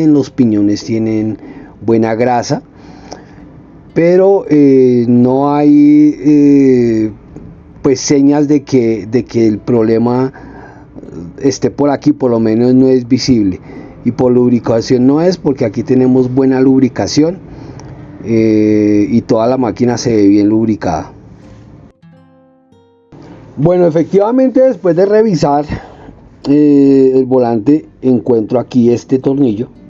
Los piñones tienen buena grasa, pero no hay pues señas de que el problema esté por aquí, por lo menos no es visible. Y por lubricación no es, porque aquí tenemos buena lubricación y toda la máquina se ve bien lubricada. Bueno, efectivamente, después de revisar el volante, encuentro aquí este tornillo